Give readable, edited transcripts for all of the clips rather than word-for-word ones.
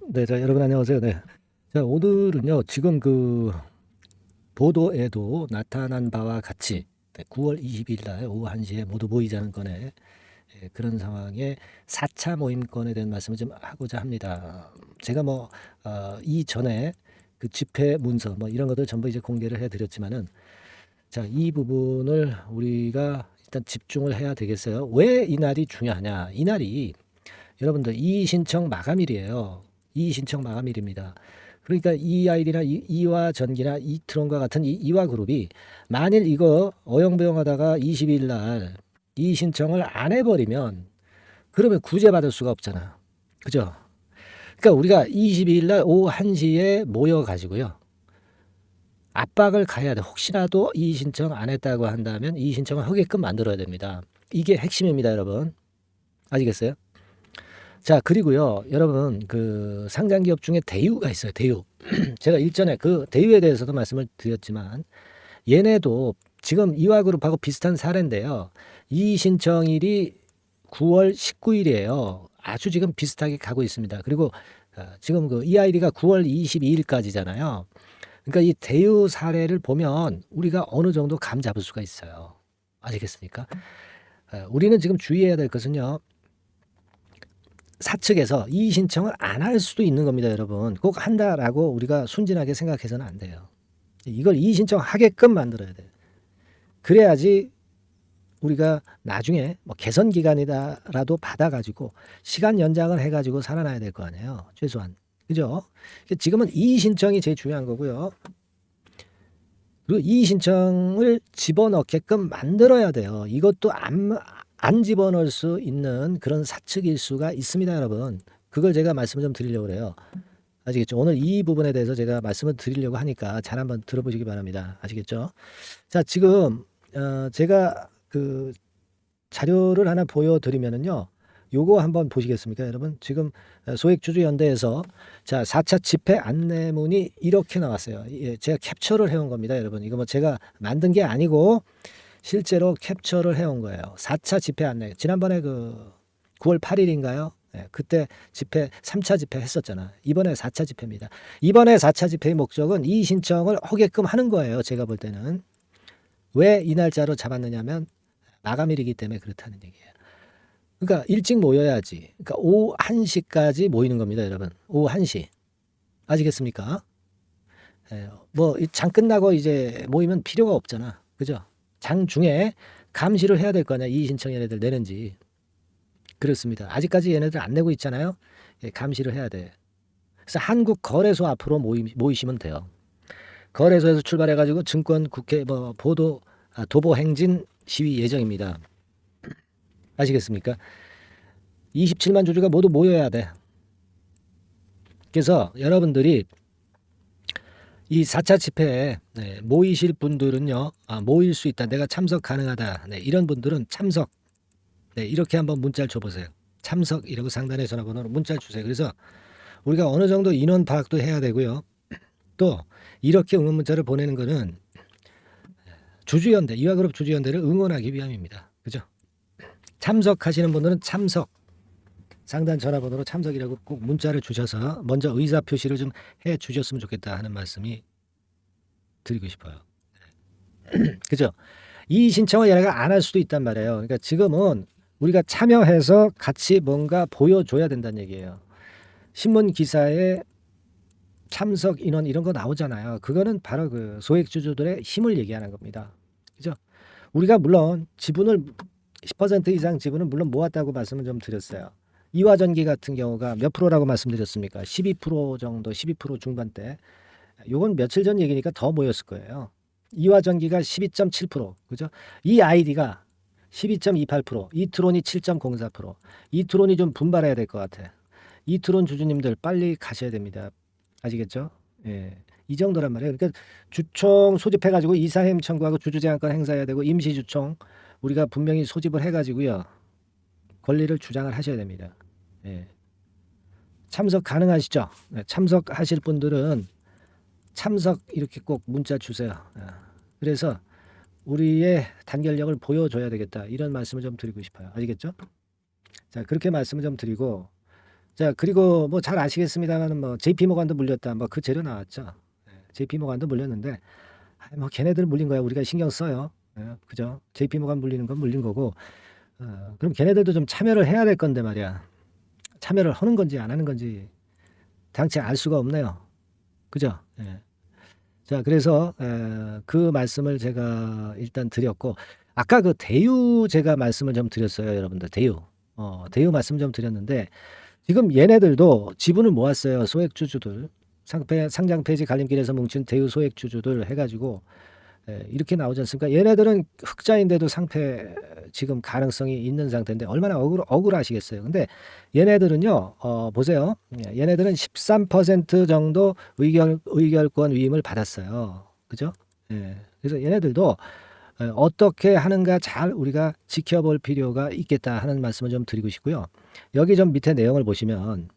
네, 자, 여러분 안녕하세요. 네. 자, 오늘은요, 지금 그 보도에도 나타난 바와 같이 9월 20일 날 오후 1시에 모두 모이자는 건에 그런 상황에 4차 모임권에 대한 말씀을 좀 하고자 합니다. 제가 뭐, 이전에 그 집회 문서 뭐 이런 것들 전부 이제 공개를 해드렸지만은 자, 이 부분을 우리가 일단 집중을 해야 되겠어요. 왜 이 날이 중요하냐? 이 날이 여러분들 이의 신청 마감일이에요. 이의 신청 마감일입니다. 그러니까 EID나 이와 전기나 이트론과 같은 이 이와 그룹이 만일 이거 어영부영하다가 20일 날 이의 신청을 안 해버리면 그러면 구제받을 수가 없잖아. 그죠? 그러니까 우리가 22일 날 오후 1시에 모여가지고요. 압박을 가야 돼. 혹시라도 이의 신청 안 했다고 한다면 이의 신청을 하게끔 만들어야 됩니다. 이게 핵심입니다, 여러분. 아시겠어요? 자, 그리고요, 여러분, 그 상장기업 중에 대유가 있어요, 대유. 제가 일전에 그 대유에 대해서도 말씀을 드렸지만, 얘네도 지금 이화그룹하고 비슷한 사례인데요. 이 신청일이 9월 19일이에요. 아주 지금 비슷하게 가고 있습니다. 그리고 지금 그 EID가 9월 22일까지잖아요. 그러니까 이 대유 사례를 보면 우리가 어느 정도 감 잡을 수가 있어요. 아시겠습니까? 우리는 지금 주의해야 될 것은요. 사측에서 이의 신청을 안 할 수도 있는 겁니다, 여러분. 꼭 한다라고 우리가 순진하게 생각해서는 안 돼요. 이걸 이의 신청하게끔 만들어야 돼요. 그래야지 우리가 나중에 뭐 개선 기간이다라도 받아가지고 시간 연장을 해가지고 살아나야 될 거 아니에요, 최소한. 그죠? 지금은 이의 신청이 제일 중요한 거고요. 그리고 이의 신청을 집어넣게끔 만들어야 돼요. 이것도 안 집어넣을 수 있는 그런 사측일 수가 있습니다, 여러분. 그걸 제가 말씀을 좀 드리려고 그래요. 아시겠죠? 오늘 이 부분에 대해서 제가 말씀을 드리려고 하니까 잘 한번 들어보시기 바랍니다. 아시겠죠? 자, 지금 제가 그 자료를 하나 보여드리면은요. 요거 한번 보시겠습니까, 여러분? 지금 소액주주연대에서 자 4차 집회 안내문이 이렇게 나왔어요. 예, 제가 캡처를 해온 겁니다, 여러분. 이거 뭐 제가 만든 게 아니고 실제로 캡처를 해온 거예요. 4차 집회 안내. 지난번에 그 9월 8일인가요? 예, 그때 집회 3차 집회 했었잖아. 이번에 4차 집회입니다. 이번에 4차 집회의 목적은 이 신청을 하게끔 하는 거예요. 제가 볼 때는. 왜 이 날짜로 잡았느냐면 마감일이기 때문에 그렇다는 얘기예요. 그러니까 일찍 모여야지. 그러니까 오후 1시까지 모이는 겁니다, 여러분. 오후 1시. 아시겠습니까? 예, 뭐장 끝나고 이제 모이면 필요가 없잖아. 그죠? 장 중에 감시를 해야 될 거 아니야. 이의 신청 얘네들 내는지. 그렇습니다. 아직까지 얘네들 안 내고 있잖아요. 예, 감시를 해야 돼. 그래서 한국거래소 앞으로 모이시면 돼요. 거래소에서 출발해가지고 증권 국회 뭐 도보 행진 시위 예정입니다. 아시겠습니까? 27만 주주가 모두 모여야 돼. 그래서 여러분들이 이 4차 집회에 모이실 분들은요, 모일 수 있다. 내가 참석 가능하다. 네, 이런 분들은 참석. 네, 이렇게 한번 문자를 줘보세요. 참석 이라고 상단에 전화번호로 문자를 주세요. 그래서 우리가 어느 정도 인원 파악도 해야 되고요. 또 이렇게 응원 문자를 보내는 거는 주주연대, 이화그룹 주주연대를 응원하기 위함입니다. 그죠? 참석하시는 분들은 참석. 상단 전화번호로 참석이라고 꼭 문자를 주셔서 먼저 의사 표시를 좀 해 주셨으면 좋겠다 하는 말씀이 드리고 싶어요. 그죠? 이 신청을 얘네가 안 할 수도 있단 말이에요. 그러니까 지금은 우리가 참여해서 같이 뭔가 보여줘야 된다는 얘기예요. 신문 기사에 참석 인원 이런 거 나오잖아요. 그거는 바로 그 소액주주들의 힘을 얘기하는 겁니다. 그죠? 우리가 물론 지분을 10% 이상 지분을 물론 모았다고 말씀을 좀 드렸어요. 이화전기 같은 경우가 몇 프로라고 말씀드렸습니까? 12% 정도, 12% 중반대. 요건 며칠 전 얘기니까 더 모였을 거예요. 이화전기가 12.7%, 그죠? 이 아이디가 12.28%, 이트론이 7.04%. 이트론이 좀 분발해야 될 것 같아. 이트론 주주님들 빨리 가셔야 됩니다. 아시겠죠? 예. 이 정도란 말이에요. 그러니까 주총 소집해가지고 이사회임 청구하고 주주제한권 행사해야 되고 임시주총 우리가 분명히 소집을 해가지고요. 권리를 주장을 하셔야 됩니다. 예. 참석 가능하시죠? 네, 참석하실 분들은 참석 이렇게 꼭 문자 주세요. 그래서 우리의 단결력을 보여줘야 되겠다. 이런 말씀을 좀 드리고 싶어요. 아시겠죠? 자, 그렇게 말씀을 좀 드리고 자, 그리고 뭐 잘 아시겠습니다만 뭐 JP 모간도 물렸다. 뭐 그 재료 나왔죠. JP 모간도 물렸는데 뭐 걔네들 물린 거야. 우리가 신경 써요. 그죠? JP 모간 물리는 건 물린 거고. 그럼 걔네들도 좀 참여를 해야 될 건데 말이야. 참여를 하는 건지 안 하는 건지 당최 알 수가 없네요. 그죠? 예. 자, 그래서 그 말씀을 제가 일단 드렸고, 아까 그 대유 제가 말씀을 좀 드렸어요, 여러분들. 대유. 대유 말씀 좀 드렸는데, 지금 얘네들도 지분을 모았어요, 소액주주들. 상장 폐지 갈림길에서 뭉친 대유 소액주주들 해가지고, 이렇게 나오지 않습니까? 얘네들은 흑자인데도 상패 지금 가능성이 있는 상태인데 얼마나 억울하시겠어요. 근데 얘네들은요, 보세요. 얘네들은 13% 정도 의결권 위임을 받았어요. 그죠? 그래서 얘네들도 어떻게 하는가 잘 우리가 지켜볼 필요가 있겠다 하는 말씀을 좀 드리고 싶고요. 여기 좀 밑에 내용을 보시면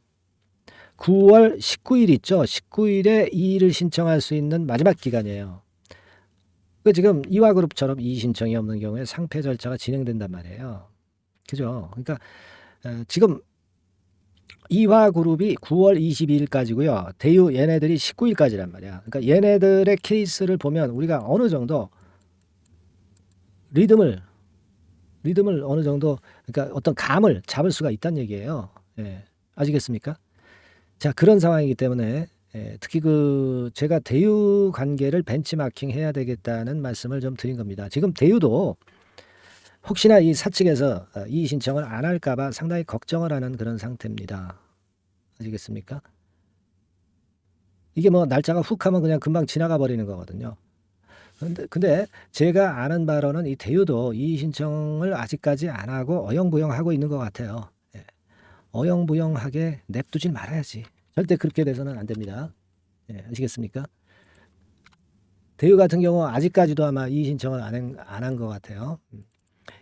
9월 19일 있죠? 19일에 이의를 신청할 수 있는 마지막 기간이에요. 지금 이화그룹처럼 이의 신청이 없는 경우에 상패 절차가 진행된단 말이에요. 그죠? 그러니까 지금 이화그룹이 9월 22일까지고요. 대유 얘네들이 19일까지란 말이야. 그러니까 얘네들의 케이스를 보면 우리가 어느 정도 리듬을 어느 정도 그러니까 어떤 감을 잡을 수가 있다는 얘기예요. 아시겠습니까? 자, 그런 상황이기 때문에 특히 그 제가 대유 관계를 벤치마킹 해야 되겠다는 말씀을 좀 드린 겁니다. 지금 대유도 혹시나 이 사측에서 이의 신청을 안 할까봐 상당히 걱정을 하는 그런 상태입니다. 아시겠습니까? 이게 뭐 날짜가 훅 하면 그냥 금방 지나가 버리는 거거든요. 근데 제가 아는 바로는 이 대유도 이의 신청을 아직까지 안 하고 어영부영하고 있는 것 같아요. 어영부영하게 냅두질 말아야지. 절대 그렇게 돼서는 안 됩니다. 아시겠습니까? 대유 같은 경우 아직까지도 아마 이의 신청을 안 한 것 같아요.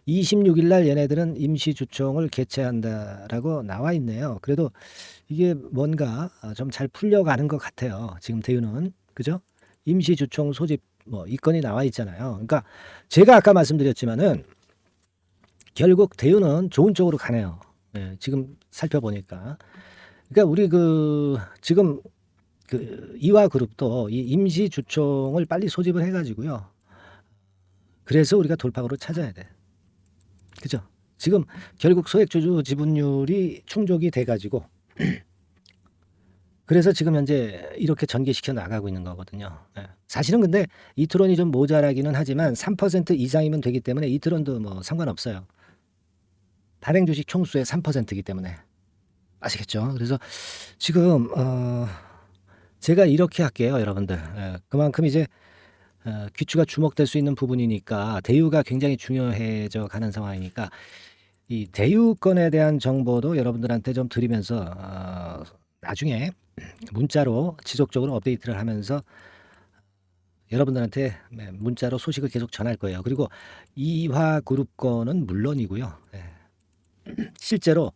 26일 날 얘네들은 임시주총을 개최한다라고 나와 있네요. 그래도 이게 뭔가 좀 잘 풀려가는 것 같아요. 지금 대유는. 그죠? 임시주총 소집 뭐 이건이 나와 있잖아요. 그러니까 제가 아까 말씀드렸지만은 결국 대유는 좋은 쪽으로 가네요. 지금 살펴보니까. 그러니까 우리 지금 이화그룹도 이 임시주총을 빨리 소집을 해가지고요. 그래서 우리가 돌파구를 찾아야 돼. 그죠? 지금 결국 소액주주 지분율이 충족이 돼가지고 그래서 지금 현재 이렇게 전개시켜 나가고 있는 거거든요. 사실은 근데 이트론이 좀 모자라기는 하지만 3% 이상이면 되기 때문에 이트론도 뭐 상관없어요. 발행 주식 총수의 3%이기 때문에. 아시겠죠? 그래서 지금 제가 이렇게 할게요, 여러분들. 그만큼 이제 귀추가 주목될 수 있는 부분이니까 대유가 굉장히 중요해져 가는 상황이니까 이 대유권에 대한 정보도 여러분들한테 좀 드리면서 나중에 문자로 지속적으로 업데이트를 하면서 여러분들한테 문자로 소식을 계속 전할 거예요. 그리고 이화그룹 거는 물론이고요. 실제로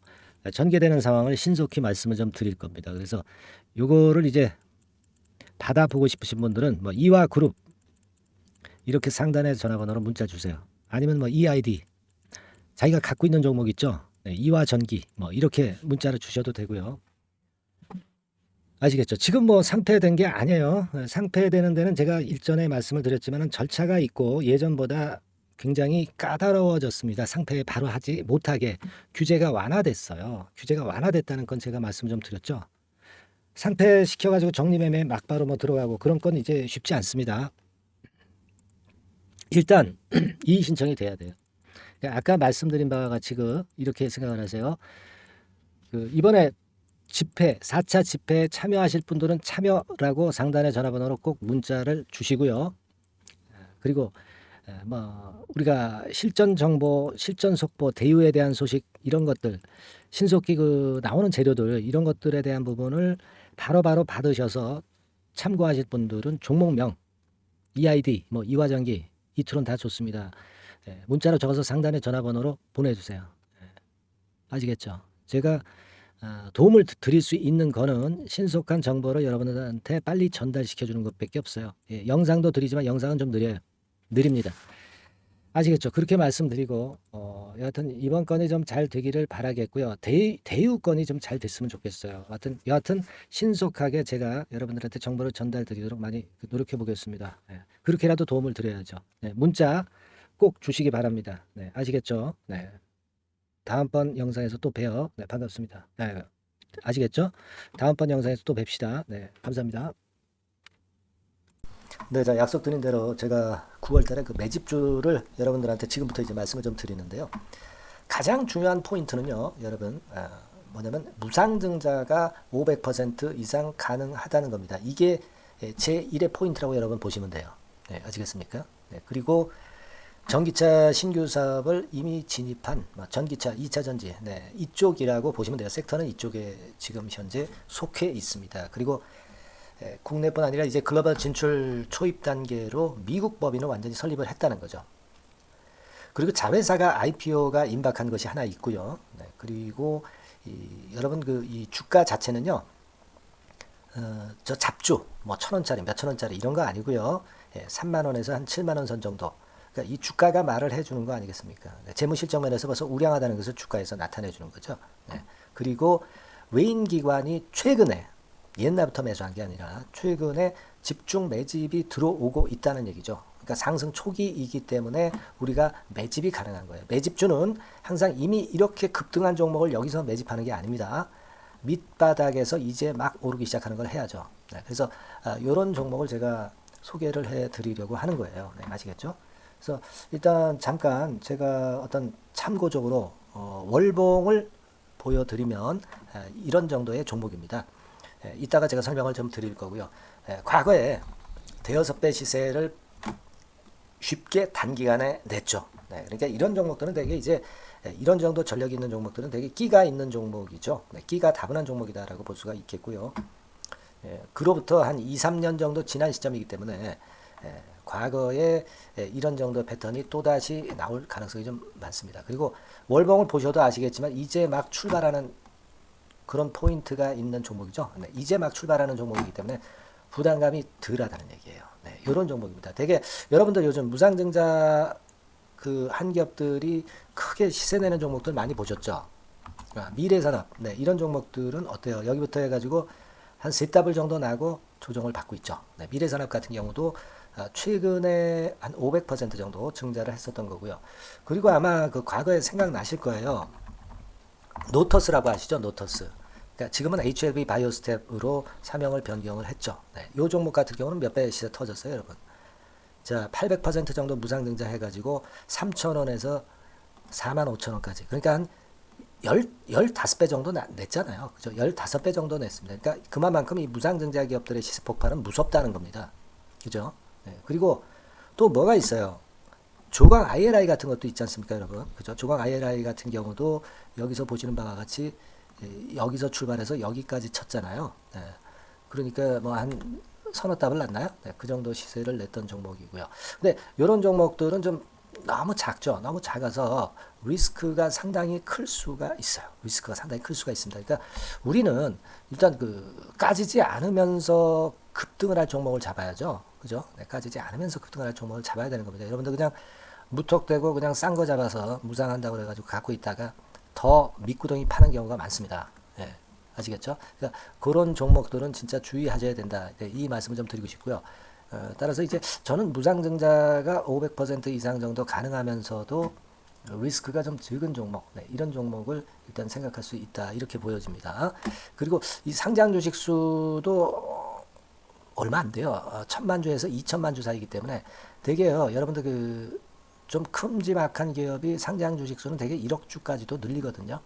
전개되는 상황을 신속히 말씀을 좀 드릴 겁니다. 그래서 요거를 이제 받아보고 싶으신 분들은 뭐 이화그룹 이렇게 상단에 전화번호로 문자 주세요. 아니면 뭐 EID 자기가 갖고 있는 종목 있죠. 이화전기 뭐 이렇게 문자를 주셔도 되고요. 아시겠죠? 지금 뭐 상폐된 게 아니에요. 상폐되는 데는 제가 일전에 말씀을 드렸지만 절차가 있고 예전보다 굉장히 까다로워졌습니다. 상폐 바로 하지 못하게 규제가 완화됐어요. 규제가 완화됐다는 건 제가 말씀 좀 드렸죠. 상폐 시켜가지고 정리매매 막바로 뭐 들어가고 그런 건 이제 쉽지 않습니다. 일단 이의 신청이 돼야 돼요. 아까 말씀드린 바와 같이 이렇게 생각을 하세요. 이번에 집회 4차 집회에 참여하실 분들은 참여라고 상단의 전화번호로 꼭 문자를 주시고요. 그리고 뭐 우리가 실전 정보, 실전 속보, 대유에 대한 소식 이런 것들 신속히 나오는 재료들 이런 것들에 대한 부분을 바로바로 받으셔서 참고하실 분들은 종목명, EID, 뭐 이화전기, 이트론 다 좋습니다. 문자로 적어서 상단의 전화번호로 보내주세요. 아시겠죠? 제가 도움을 드릴 수 있는 거는 신속한 정보를 여러분들한테 빨리 전달시켜 주는 것밖에 없어요. 영상도 드리지만 영상은 좀 느립니다. 아시겠죠? 그렇게 말씀드리고 여하튼 이번 건이 좀 잘 되기를 바라겠고요. 대유 건이 좀 잘 됐으면 좋겠어요. 여하튼 신속하게 제가 여러분들한테 정보를 전달드리도록 많이 노력해 보겠습니다. 네, 그렇게라도 도움을 드려야죠. 네, 문자 꼭 주시기 바랍니다. 네, 아시겠죠? 네, 다음번 영상에서 또 봬요. 네, 반갑습니다. 네, 아시겠죠? 다음번 영상에서 또 뵙시다. 네, 감사합니다. 네, 자, 약속드린 대로 제가 9월 달에 그 매집주를 여러분들한테 지금부터 이제 말씀을 좀 드리는데요. 가장 중요한 포인트는요, 여러분, 뭐냐면 무상증자가 500% 이상 가능하다는 겁니다. 이게 제1의 포인트라고 여러분 보시면 돼요. 네, 아시겠습니까? 네, 그리고 전기차 신규 사업을 이미 진입한 전기차 2차 전지, 네, 이쪽이라고 보시면 돼요. 섹터는 이쪽에 지금 현재 속해 있습니다. 그리고 국내뿐 아니라 이제 글로벌 진출 초입 단계로 미국 법인을 완전히 설립을 했다는 거죠. 그리고 자회사가 IPO가 임박한 것이 하나 있고요. 네, 그리고 여러분 그 이 주가 자체는요, 저 잡주 뭐 1,000원짜리 몇 천 원짜리 이런 거 아니고요. 3만 원에서 한 7만 원 선 정도. 그러니까 이 주가가 말을 해주는 거 아니겠습니까? 네, 재무실적 면에서 벌써 우량하다는 것을 주가에서 나타내 주는 거죠. 네, 그리고 외인 기관이 최근에 옛날부터 매수한 게 아니라 최근에 집중 매집이 들어오고 있다는 얘기죠. 그러니까 상승 초기이기 때문에 우리가 매집이 가능한 거예요. 매집주는 항상 이미 이렇게 급등한 종목을 여기서 매집하는 게 아닙니다. 밑바닥에서 이제 막 오르기 시작하는 걸 해야죠. 네, 그래서 이런 종목을 제가 소개를 해드리려고 하는 거예요. 네, 아시겠죠? 그래서 일단 잠깐 제가 어떤 참고적으로 월봉을 보여드리면 이런 정도의 종목입니다. 이따가 제가 설명을 좀 드릴 거고요. 과거에 대여섯 배 시세를 쉽게 단기간에 냈죠. 네, 그러니까 이런 종목들은 되게 이제 이런 정도 전력이 있는 종목들은 되게 끼가 있는 종목이죠. 네, 끼가 다분한 종목이다라고 볼 수가 있겠고요. 그로부터 한 2, 3년 정도 지난 시점이기 때문에 과거에 이런 정도 패턴이 또다시 나올 가능성이 좀 많습니다. 그리고 월봉을 보셔도 아시겠지만 이제 막 출발하는 그런 포인트가 있는 종목이죠. 네, 이제 막 출발하는 종목이기 때문에 부담감이 덜하다는 얘기예요. 네, 이런 종목입니다. 되게 여러분들 요즘 무상증자 그 한기업들이 크게 시세 내는 종목들 많이 보셨죠? 미래산업, 네, 이런 종목들은 어때요? 여기부터 해가지고 한 세 더블 정도 나고 조정을 받고 있죠. 네, 미래산업 같은 경우도 최근에 한 500% 정도 증자를 했었던 거고요. 그리고 아마 그 과거에 생각나실 거예요. 노터스라고 아시죠? 노터스. 그러니까 지금은 HLB 바이오스텝으로 사명을 변경을 했죠. 네, 이 종목 같은 경우는 몇 배 시세 터졌어요, 여러분. 자, 800% 정도 무상증자 해가지고 3,000원에서 45,000원까지. 그러니까 한 15배 정도 냈잖아요. 그죠? 15배 정도 냈습니다. 그러니까 그만큼 이 무상증자 기업들의 시세 폭발은 무섭다는 겁니다. 그죠? 네, 그리고 또 뭐가 있어요? 조강 ILI 같은 것도 있지 않습니까, 여러분? 그죠? 조강 ILI 같은 경우도 여기서 보시는 바와 같이 여기서 출발해서 여기까지 쳤잖아요. 네. 그러니까 뭐 한 서너 답을 났나요? 네, 그 정도 시세를 냈던 종목이고요. 근데 이런 종목들은 좀 너무 작죠. 너무 작아서 리스크가 상당히 클 수가 있어요. 리스크가 상당히 클 수가 있습니다. 그러니까 우리는 일단 그 까지지 않으면서 급등을 할 종목을 잡아야죠. 그죠? 네, 까지지 않으면서 급등을 할 종목을 잡아야 되는 겁니다. 여러분들 그냥 무턱대고 그냥 싼 거 잡아서 무상한다고 그래가지고 갖고 있다가 더 밑구덩이 파는 경우가 많습니다. 예, 아시겠죠? 그러니까 그런 종목들은 진짜 주의하셔야 된다. 네, 이 말씀을 좀 드리고 싶고요. 따라서 이제 저는 무상증자가 500% 이상 정도 가능하면서도 리스크가 좀 적은 종목, 네, 이런 종목을 일단 생각할 수 있다. 이렇게 보여집니다. 그리고 이 상장 주식 수도 얼마 안 돼요. 1,000만 주에서 2천만 주 사이기 때문에 되게요. 여러분들 그 좀 큼지막한 기업이 상장 주식 수는 되게 1억 주까지도 늘리거든요.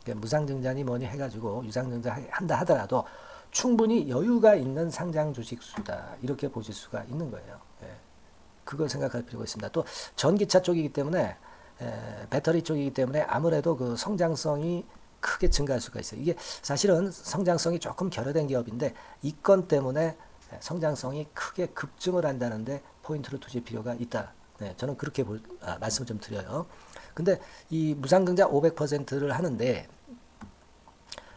그러니까 무상증자니 뭐니 해가지고 유상증자 한다 하더라도 충분히 여유가 있는 상장 주식 수다. 이렇게 보실 수가 있는 거예요. 예. 그걸 생각할 필요가 있습니다. 또 전기차 쪽이기 때문에 배터리 쪽이기 때문에 아무래도 그 성장성이 크게 증가할 수가 있어요. 이게 사실은 성장성이 조금 결여된 기업인데 이 건 때문에 성장성이 크게 급증을 한다는데 포인트를 두실 필요가 있다. 네, 저는 그렇게 말씀을 좀 드려요. 근데 이 무상증자 500%를 하는데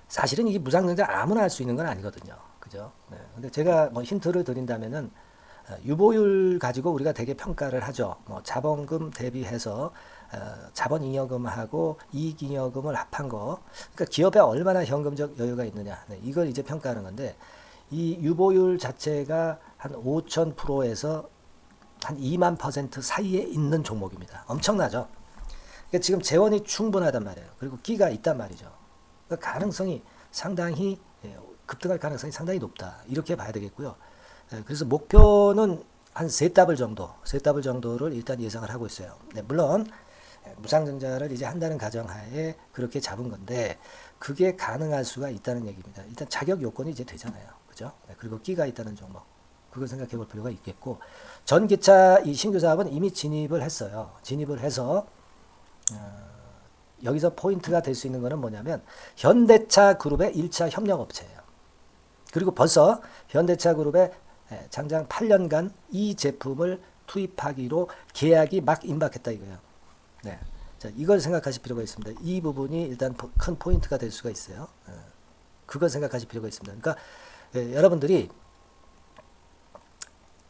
사실은 이 무상증자 아무나 할 수 있는 건 아니거든요. 그죠? 네, 근데 제가 뭐 힌트를 드린다면은 유보율 가지고 우리가 되게 평가를 하죠. 뭐 자본금 대비해서 자본잉여금하고 이익잉여금을 합한 거. 그러니까 기업에 얼마나 현금적 여유가 있느냐. 네, 이걸 이제 평가하는 건데 이 유보율 자체가 한 5,000%에서 한 2만% 사이에 있는 종목입니다. 엄청나죠. 그러니까 지금 재원이 충분하단 말이에요. 그리고 끼가 있단 말이죠. 그러니까 가능성이 상당히 급등할 가능성이 상당히 높다. 이렇게 봐야 되겠고요. 그래서 목표는 한 세 더블 정도를 일단 예상을 하고 있어요. 네, 물론 무상증자를 이제 한다는 가정하에 그렇게 잡은 건데 그게 가능할 수가 있다는 얘기입니다. 일단 자격 요건이 이제 되잖아요. 그죠? 네, 그리고 끼가 있다는 종목. 그걸 생각해 볼 필요가 있겠고 전기차 이 신규 사업은 이미 진입을 했어요. 진입을 해서 여기서 포인트가 될 수 있는 거는 뭐냐면 현대차 그룹의 1차 협력업체예요. 그리고 벌써 현대차 그룹의 장장 8년간 이 제품을 투입하기로 계약이 막 임박했다 이거예요. 네. 자, 이걸 생각하실 필요가 있습니다. 이 부분이 일단 큰 포인트가 될 수가 있어요. 그걸 생각하실 필요가 있습니다. 그러니까 여러분들이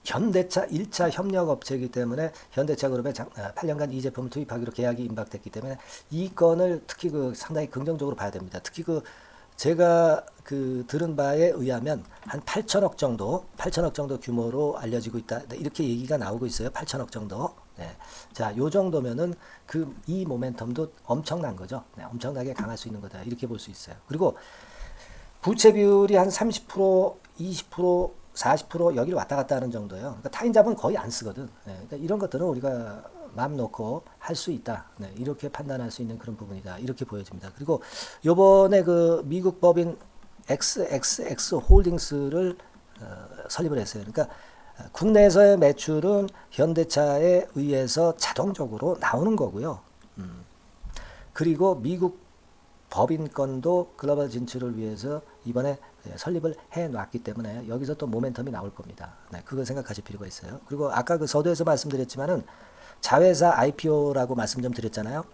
현대차 1차 협력업체이기 때문에 현대차 그룹에 8년간 이 제품을 투입하기로 계약이 임박됐기 때문에 이 건을 특히 상당히 긍정적으로 봐야 됩니다. 특히 제가 들은 바에 의하면 한 8천억 정도 규모로 알려지고 있다. 이렇게 얘기가 나오고 있어요. 8천억 정도. 네. 자, 요 정도면은 이 모멘텀도 엄청난 거죠. 네, 엄청나게 강할 수 있는 거다. 이렇게 볼 수 있어요. 그리고 부채 비율이 한 30%, 20%, 40% 여기를 왔다 갔다 하는 정도예요. 그러니까 타인자본 거의 안 쓰거든. 네, 그러니까 이런 것들은 우리가 마음 놓고 할 수 있다. 네, 이렇게 판단할 수 있는 그런 부분이다. 이렇게 보여집니다. 그리고 요번에 미국 법인 XXX 홀딩스를 설립을 했어요. 그러니까 국내에서의 매출은 현대차에 의해서 자동적으로 나오는 거고요. 그리고 미국 법인권도 글로벌 진출을 위해서 이번에 설립을 해놨기 때문에 여기서 또 모멘텀이 나올 겁니다. 네, 그걸 생각하실 필요가 있어요. 그리고 아까 서두에서 말씀드렸지만은 자회사 IPO라고 말씀 좀 드렸잖아요.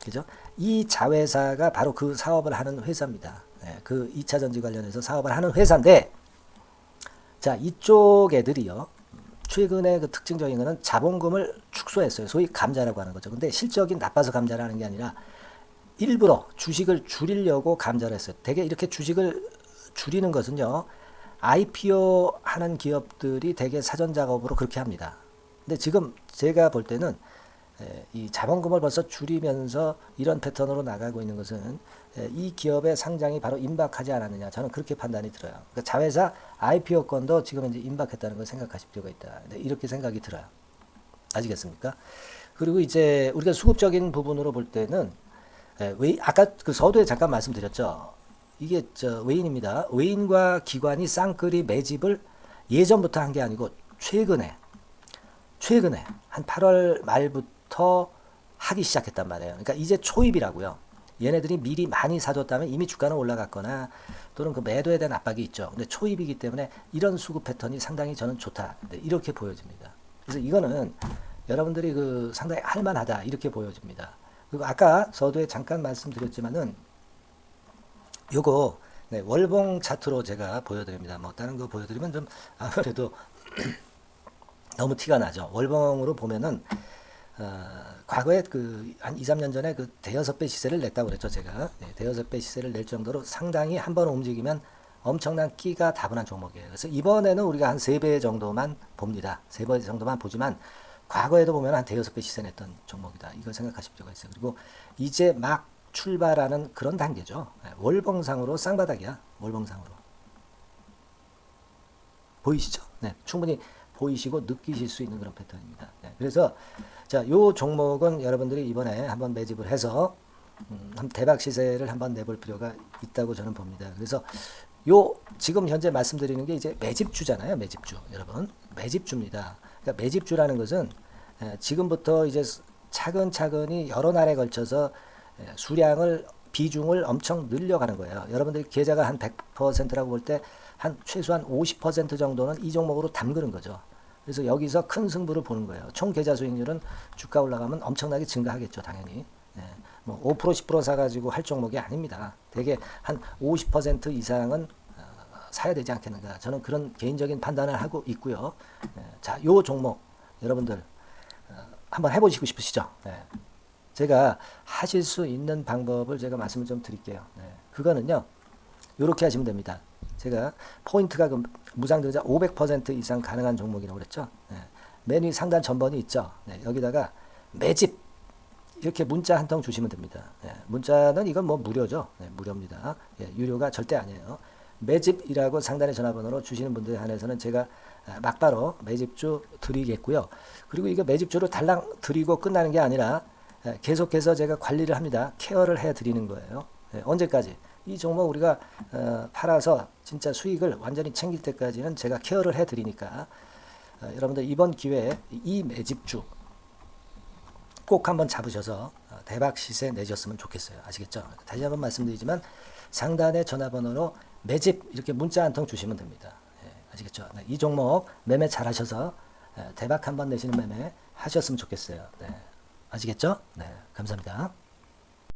그죠? 이 자회사가 바로 그 사업을 하는 회사입니다. 네, 그 2차 전지 관련해서 사업을 하는 회사인데, 자, 이쪽 애들이요. 최근에 특징적인 거는 자본금을 축소했어요. 소위 감자라고 하는 거죠. 근데 실적이 나빠서 감자를 하는 게 아니라 일부러 주식을 줄이려고 감자를 했어요. 되게 이렇게 주식을 줄이는 것은요. IPO 하는 기업들이 되게 사전 작업으로 그렇게 합니다. 근데 지금 제가 볼 때는 이 자본금을 벌써 줄이면서 이런 패턴으로 나가고 있는 것은 이 기업의 상장이 바로 임박하지 않았느냐. 저는 그렇게 판단이 들어요. 그러니까 자회사 IPO권도 지금 이제 임박했다는 걸 생각하실 필요가 있다. 이렇게 생각이 들어요. 아시겠습니까? 그리고 이제 우리가 수급적인 부분으로 볼 때는 아까 서두에 잠깐 말씀드렸죠. 이게 외인입니다. 외인과 기관이 쌍끌이 매집을 예전부터 한 게 아니고 최근에 한 8월 말부터 하기 시작했단 말이에요. 그러니까 이제 초입이라고요. 얘네들이 미리 많이 사줬다면 이미 주가는 올라갔거나 또는 매도에 대한 압박이 있죠. 근데 초입이기 때문에 이런 수급 패턴이 상당히 저는 좋다. 이렇게 보여집니다. 그래서 이거는 여러분들이 상당히 할만하다. 이렇게 보여집니다. 그리고 아까 서두에 잠깐 말씀드렸지만은 요거 월봉 차트로 제가 보여드립니다. 뭐 다른 거 보여드리면 좀 아무래도 너무 티가 나죠. 월봉으로 보면은 과거에 한 2, 3년 전에 대여섯 배 시세를 냈다고 그랬죠. 제가 대여섯 배 시세를 낼 정도로 상당히 한번 움직이면 엄청난 끼가 다분한 종목이에요. 그래서 이번에는 우리가 한 3배 정도만 봅니다. 3배 정도만 보지만 과거에도 보면 한 대여섯 배 시세 냈던 종목이다. 이걸 생각하실 필요가 있어요. 그리고 이제 막 출발하는 그런 단계죠. 월봉상으로 쌍바닥이야. 월봉상으로. 보이시죠? 네, 충분히 보이시고 느끼실 수 있는 그런 패턴입니다. 네, 그래서 자, 요 종목은 여러분들이 이번에 한번 매집을 해서 대박 시세를 한번 내볼 필요가 있다고 저는 봅니다. 그래서 지금 현재 말씀드리는 게 이제 매집주잖아요. 매집주. 여러분. 매집주입니다. 그러니까 매집주라는 것은 지금부터 이제 차근차근히 여러 날에 걸쳐서 수량을 비중을 엄청 늘려가는 거예요. 여러분들 계좌가 한 100%라고 볼 때 한 최소한 50% 정도는 이 종목으로 담그는 거죠. 그래서 여기서 큰 승부를 보는 거예요. 총 계좌 수익률은 주가 올라가면 엄청나게 증가하겠죠, 당연히. 뭐 5% 10% 사가지고 할 종목이 아닙니다. 되게 한 50% 이상은 사야 되지 않겠는가. 저는 그런 개인적인 판단을 하고 있고요. 자, 요 종목 여러분들 한번 해보시고 싶으시죠? 제가 하실 수 있는 방법을 제가 말씀을 좀 드릴게요. 그거는요. 이렇게 하시면 됩니다. 제가 포인트가 그 무상증자 500% 이상 가능한 종목이라고 그랬죠. 메뉴 상단 전번이 있죠. 여기다가 매집 이렇게 문자 한 통 주시면 됩니다. 문자는 이건 뭐 무료죠. 무료입니다. 유료가 절대 아니에요. 매집이라고 상단의 전화번호로 주시는 분들에 한해서는 제가 막바로 매집주 드리겠고요. 그리고 이거 매집주를 달랑 드리고 끝나는 게 아니라 계속해서 제가 관리를 합니다. 케어를 해 드리는 거예요. 언제까지? 이 종목 우리가 팔아서 진짜 수익을 완전히 챙길 때까지는 제가 케어를 해 드리니까 여러분들 이번 기회에 이 매집주 꼭 한번 잡으셔서 대박 시세 내셨으면 좋겠어요. 아시겠죠? 다시 한번 말씀드리지만 상단의 전화번호로 매집 이렇게 문자 한 통 주시면 됩니다. 아시겠죠? 이 종목 매매 잘 하셔서 대박 한번 내시는 매매 하셨으면 좋겠어요. 아시겠죠? 감사합니다.